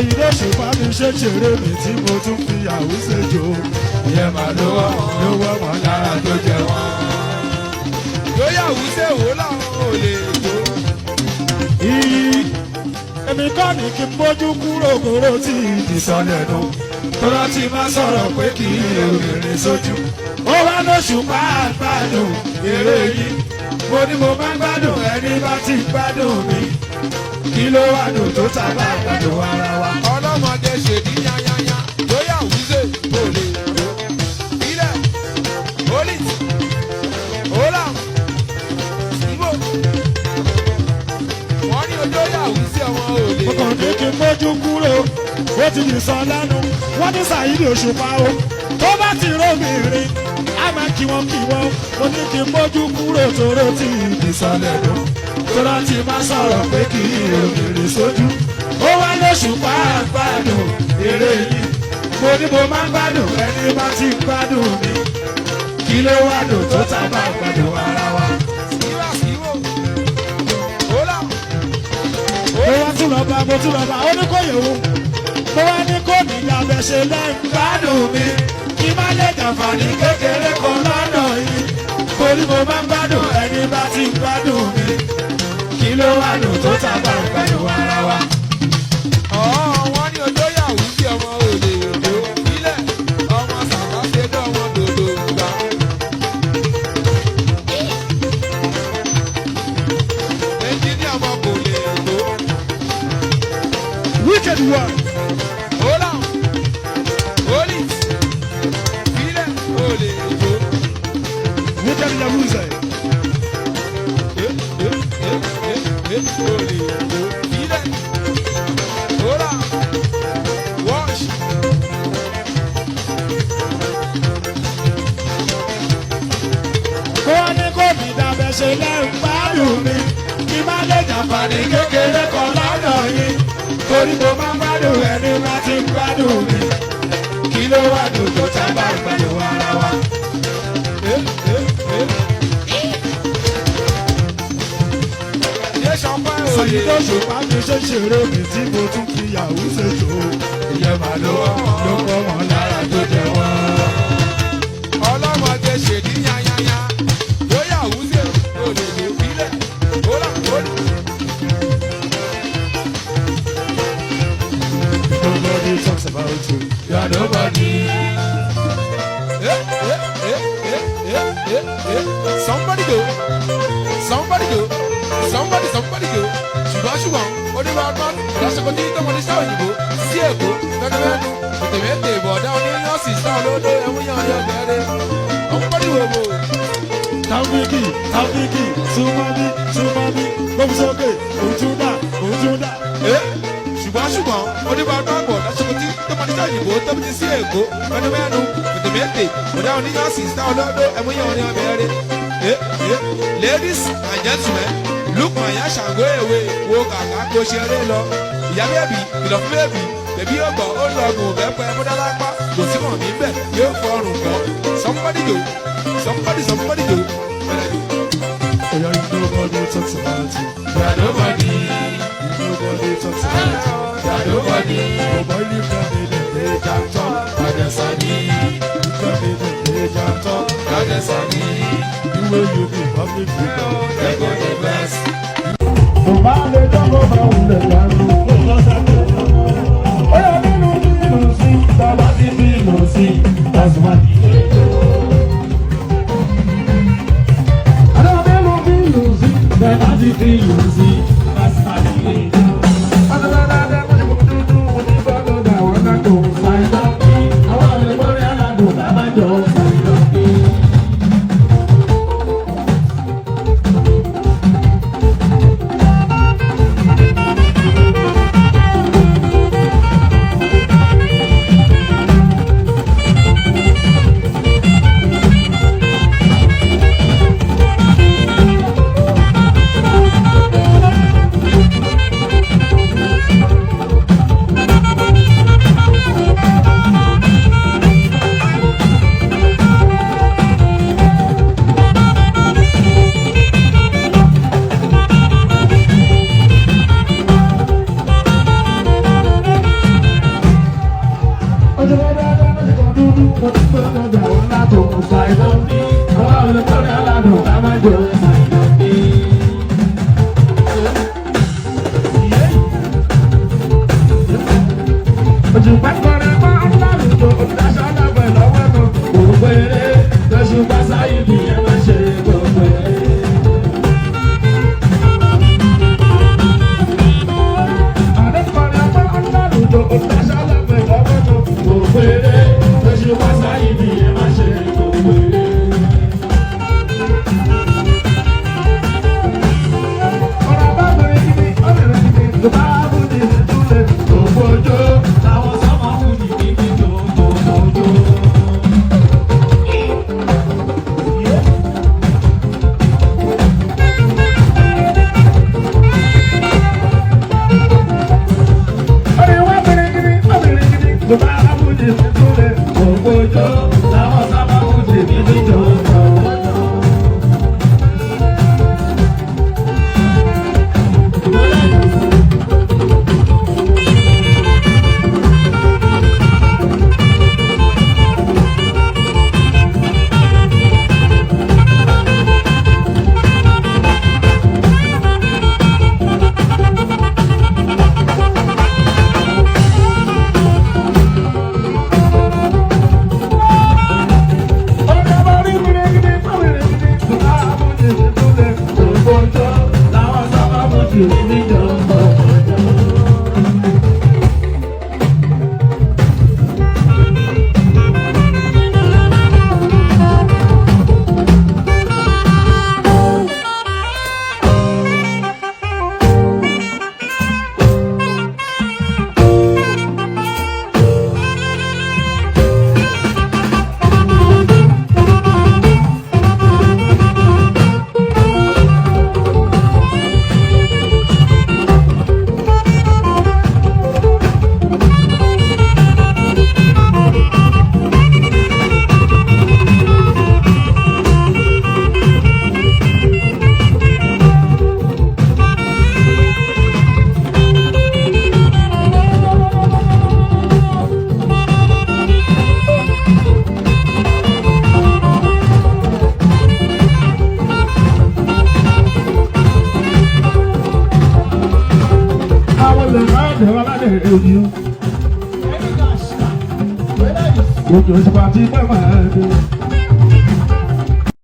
Ṣàyídé Òṣùpá mi ṣe ṣeré mi tí mo tún fi àwùjọ jò. Ìyẹn mà ló wọ́ wọn lára tó jẹ wọ́n. Lóyè àwùjọ wo làwọn ò lè jó. Èmi kọ́ ni kí n bójú kúrò kóró tí ìdìsọ́lẹ̀ nù. Tọ́lá ti máa sọ̀rọ̀ pé kì í obìnrin sójú. Ó wá lóṣùpá gbádùn eré yìí. Mo ní mo máa ń gbádùn ẹni bá ti gbádùn mi. Kí ló wà dùn tó tábà gbádùn ara wa? Ọlọ́mọdé ṣèdí yányányá. Lóyè àwùjọ kò lè jó. Ilẹ̀ Olít Ola Ibo. Wọ́n ní olóyè àwùjọ wọn ò lè jó. Mo kàn ní kí n bójú kúrò. Ó ti lè sọ lẹ́nu. Wọ́n ní Ṣàyídé Òṣùpá o. Tó bá ti róbìnrin, á máa kí wọ́n. Mo ní kí n bójú kúrò tóró tí ìdìsọ́lẹ̀ nù. Tọ́lá ti máa sọ̀rọ̀ pé kì í obìnrin sójú. Ó wá lóṣùpá gbádùn eré yìí. Mo ní mo máa ń gbádùn ẹni bá ti gbádùn mi. Kí ló wá dùn tó tábà gbádùn ara wa? Síwá síwò. Ola. Mo wá tún lọ bá ó ní kò yẹ̀wò. Mo wá ní kò ní ìyàbẹ̀ ṣe lẹ́yìn gbádùn mi. Kí má lè jàǹfààní kékeré kan lọ́nà yìí. Mo ní mo máa ń gbádùn ẹni bá ti gbádùn mi. Kí ló wá dùn tó tábà gbádùn ara wa? Wọ́n ní olóyè àwùjọ ọmọ ò lè jó. Ilẹ̀ ọmọ sàkásẹ́ dánwò dòdò gbà. Ẹnjíníà ọmọ kò lè jó. Wicked one. Ola Olit Ilẹ̀ ò lè jó. Wicked Yamuze. Ò lè jó. Ilẹ̀ Ola Wash. Mo wá ní kò ní ìyàbẹ̀ ṣe lẹ́yìn gbádùn mi. Kí má lè jàǹfààní kékeré kan lọ́nà yìí. Torí mo máa ń gbádùn ẹni bá ti gbádùn mi. Kí ló wá dùn tó tábà gbádùn ara wa? Yé ṣọpẹ́ òye. Ṣàyídé Òṣùpá mi ṣe ṣeré mi tí mo tún fi yàwó ṣe jò. Ìyẹn mà ló kọ́ wọn lára tó jẹ wọ́n. Ọlọ́mọdé ṣèdí yányányá. Lóyè àwùjọ ò lè jó. Ilẹ̀ Ola Olit. Nobody talks about you. You are nobody. Somebody go. Somebody go. Somebody go. Ṣùgbọ́n, onímọ̀-ọgbọ́n, ìlọsọ̀kọ̀ tí tọmọ ní sáà òyìnbó, sí èkó, mẹ́nu-mẹ́nu, ètèmẹ́tè, bọ̀dá oníyàn sì sá olódó, ẹ̀wúyàn ọjọ́ bẹ̀rẹ̀. Ọmọdé wo wo. Tàbíkì, súnmọ́bí, gbóhùn sókè, òtúndà. Ṣùgbọ́n, onímọ̀-ọgbọ́n, ìlọsọ̀kọ̀ tí tọmọ ní sáà òyìnbó, tọmọ ní sí èkó, mẹ́nu-mẹ́nu, ètèmẹ́tè, bọ̀dá oníyàn sì sá olódó, ẹ̀wúyàn ọjọ́ bẹ̀rẹ̀. Ladies and gentlemen, look my yash and go away. Wo kàkà kó ṣeré lọ. Ìyá bẹ́ẹ̀bì, ìlọ fún bẹ́ẹ̀bì. Bẹ̀bí yóò gbọ́, ó lọ gùn bẹ́pẹ́ múdálápá. Kò sí mọ̀ mí bẹ̀, yóò fọrùn gbọ́. Somebody go. Bẹ̀rẹ̀ jù. Nobody talks about you. You are nobody. Nobody talks about you. You are nobody. Boy, you can be the big actor. Adesani. You can be the big actor. Adesani. The way you be public figure. They go the best. Tó bá lè dánwò máa wulẹ̀ dànù. Ó yẹ nínú sí, tàbá ti bínú sí, tàzùmá ti lè jó. Àdá nínú bínú sí, tàbá ti bínú sí, tàzùmá ti lè jó. Àdàdàdà mo ní kò dúdú, mo ní bọ́dọ̀ dà wọ́n náà kò sáyé lọ́kì. Àwọn àlè mọ́rí aládùn bàbá jọ sáyé lọ́kì. mo ti gbé ọjà wọn látò ṣàìdán bí àwọn olùkọ́ni aládùn ká má jọ ṣàìdán bí. òṣùpá kọrin mọ́ ọlọ́rùjọ òṣìṣẹ́ ọlọ́pàá lọ́wọ́ náà gbogbo eré lọ́ṣùpá sáyé bí ẹ má ṣe gbogbo eré. àdékọ̀ọ́lá mọ́ ọlọ́rùjọ òṣìṣẹ́ ọlọ́pàá lọ́wọ́ náà gbogbo eré lọ́ṣùpá sáyé bí ẹ má ṣe gbogbo eré. ọ̀rọ̀ bá bẹ̀rẹ̀ kíni ọ̀bẹ̀rẹ̀ kíni tó bá bú ní ìtúlẹ̀ gbogbo ọjọ́ làwọn sọ́mọ kù ní kíni tó gbogbo ọjọ́. ọ̀rẹ́ wá bẹ̀rẹ̀ kíni ọ̀bẹ̀rẹ̀ kíni tó bá bú ní ìtúlẹ̀ gbogbo ọjọ́ làwọn sọ́mọ kù ní kíni tó gbogbo ọjọ́. Ojo ìpàtí pẹ́ máa dé.